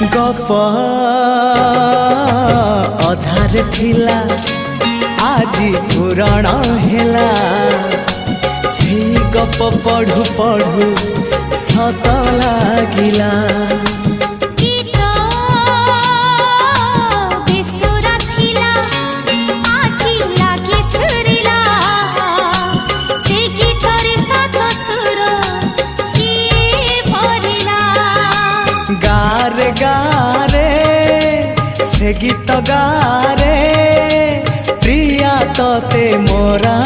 गप अधार थिला आजी पुराण हेला से गप पढ़ु पढ़ु सत लागिला। गारे गारे से गीत गारे प्रिया तोते मोरा